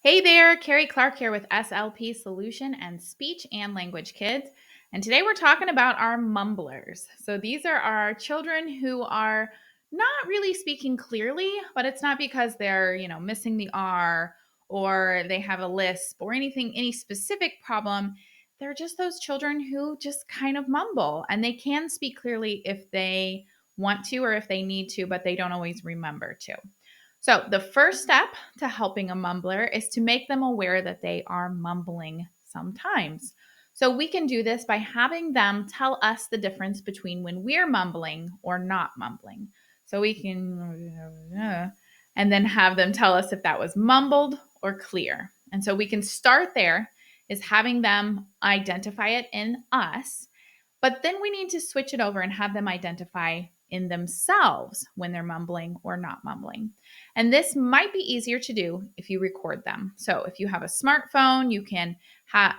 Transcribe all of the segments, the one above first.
Hey there, Carrie Clark here with SLP Solution and Speech and Language Kids. And today we're talking about our mumblers. So these are our children who are not really speaking clearly, but it's not because they're, missing the R or they have a lisp or any specific problem. They're just those children who just kind of mumble and they can speak clearly if they want to or if they need to, but they don't always remember to. So, the first step to helping a mumbler is to make them aware that they are mumbling sometimes. So, we can do this by having them tell us the difference between when we're mumbling or not mumbling. So, we can, and then have them tell us if that was mumbled or clear. And so, we can start there, is having them identify it in us. But then we need to switch it over and have them identify in themselves when they're mumbling or not mumbling. And this might be easier to do if you record them. So if you have a smartphone, you can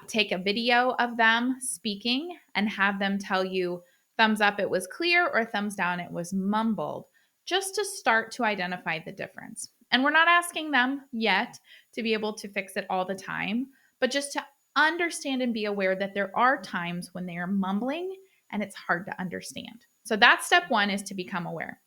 take a video of them speaking and have them tell you thumbs up, it was clear, or thumbs down, it was mumbled, just to start to identify the difference. And we're not asking them yet to be able to fix it all the time, but just to understand and be aware that there are times when they are mumbling and it's hard to understand. So that's step one, is to become aware.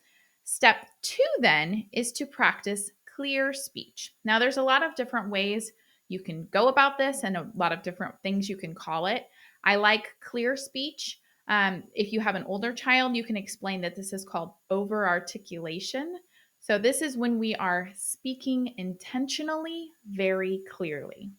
Step two then is to practice clear speech. Now there's a lot of different ways you can go about this and a lot of different things you can call it. I like clear speech. If you have an older child, you can explain that this is called over articulation. So this is when we are speaking intentionally very clearly,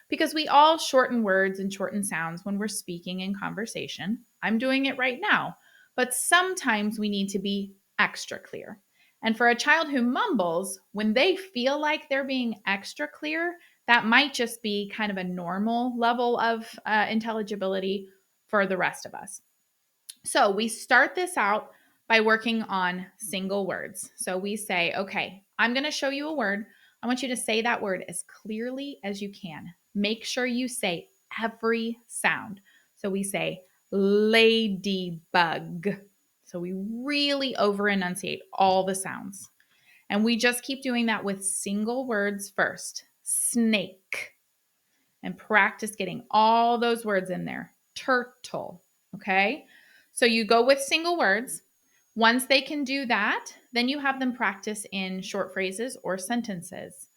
because we all shorten words and shorten sounds when we're speaking in conversation. I'm doing it right now, but sometimes we need to be extra clear. And for a child who mumbles, when they feel like they're being extra clear, that might just be kind of a normal level of intelligibility for the rest of us. So we start this out by working on single words. So we say, okay, I'm going to show you a word. I want you to say that word as clearly as you can. Make sure you say every sound. So we say ladybug. So we really over enunciate all the sounds. And we just keep doing that with single words first. Snake. And practice getting all those words in there. Turtle. Okay. So you go with single words. Once they can do that, then you have them practice in short phrases or sentences.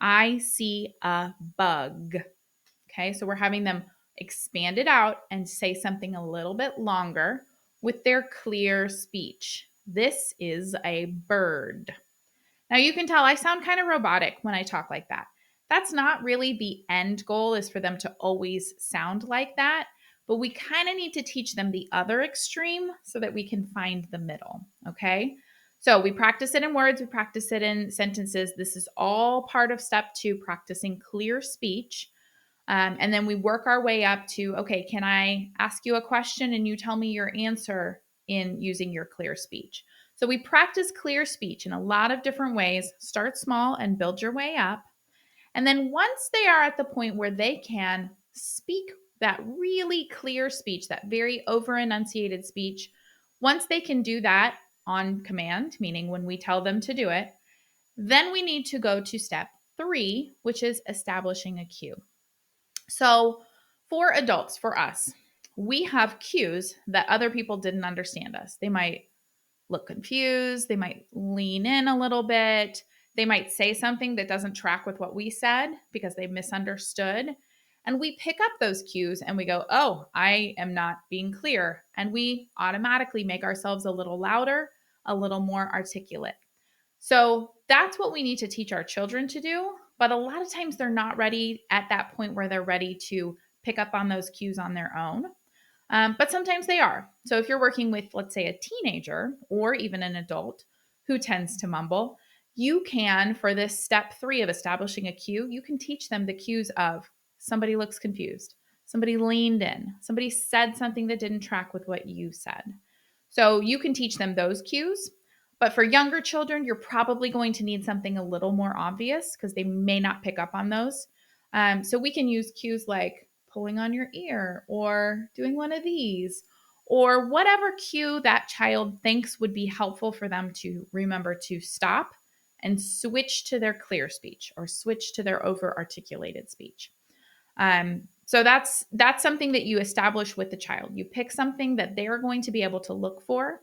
I see a bug. Okay, so we're having them expand it out and say something a little bit longer with their clear speech. This is a bird. Now you can tell I sound kind of robotic when I talk like that. That's not really the end goal, is for them to always sound like that, but we kind of need to teach them the other extreme so that we can find the middle, okay? So we practice it in words, we practice it in sentences. This is all part of step two, practicing clear speech. And then we work our way up to, okay, can I ask you a question and you tell me your answer in using your clear speech? So we practice clear speech in a lot of different ways. Start small and build your way up. And then once they are at the point where they can speak that really clear speech, that very over enunciated speech, once they can do that on command, meaning when we tell them to do it, then we need to go to step three, which is establishing a cue. So for adults, for us, we have cues that other people didn't understand us. They might look confused. They might lean in a little bit. They might say something that doesn't track with what we said because they misunderstood. And we pick up those cues and we go, oh, I am not being clear. And we automatically make ourselves a little louder, a little more articulate. So that's what we need to teach our children to do. But a lot of times they're not ready at that point where they're ready to pick up on those cues on their own. But sometimes they are. So if you're working with, let's say, a teenager or even an adult who tends to mumble, you can, for this step three of establishing a cue, you can teach them the cues of somebody looks confused, somebody leaned in, somebody said something that didn't track with what you said. So you can teach them those cues. But for younger children, you're probably going to need something a little more obvious because they may not pick up on those. So we can use cues like pulling on your ear or doing one of these, or whatever cue that child thinks would be helpful for them to remember to stop and switch to their clear speech or switch to their over articulated speech. So that's something that you establish with the child. You pick something that they're going to be able to look for,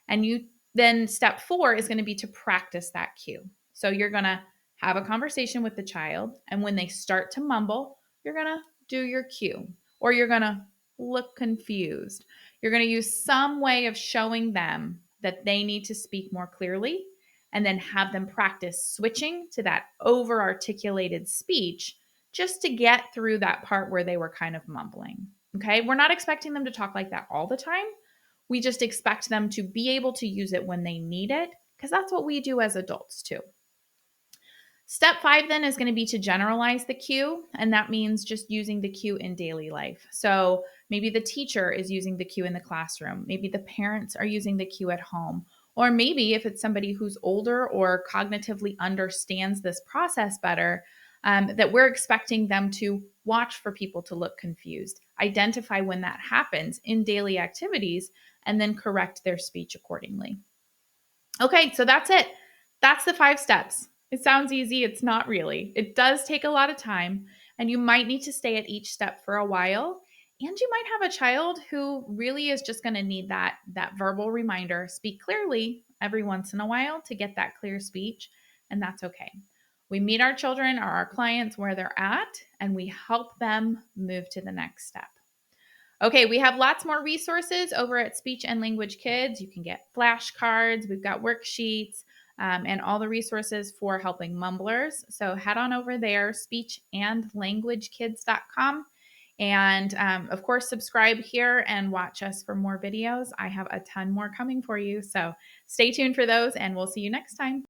and you then step 4 is going to be to practice that cue. So you're going to have a conversation with the child, and when they start to mumble, you're going to do your cue, or you're going to look confused. You're going to use some way of showing them that they need to speak more clearly, and then have them practice switching to that over articulated speech just to get through that part where they were kind of mumbling. Okay. We're not expecting them to talk like that all the time. We just expect them to be able to use it when they need it, because that's what we do as adults too. Step 5 then is going to be to generalize the cue, and that means just using the cue in daily life. So maybe the teacher is using the cue in the classroom, maybe the parents are using the cue at home, or maybe if it's somebody who's older or cognitively understands this process better, that we're expecting them to watch for people to look confused, identify when that happens in daily activities, and then correct their speech accordingly. Okay, so that's it. That's the 5 steps. It sounds easy. It's not really. It does take a lot of time, and you might need to stay at each step for a while. And you might have a child who really is just going to need that verbal reminder, speak clearly every once in a while to get that clear speech, and that's okay. We meet our children or our clients where they're at, and we help them move to the next step. Okay, we have lots more resources over at Speech and Language Kids. You can get flashcards, we've got worksheets, and all the resources for helping mumblers. So head on over there, speechandlanguagekids.com. And of course, subscribe here and watch us for more videos. I have a ton more coming for you. So stay tuned for those, and we'll see you next time.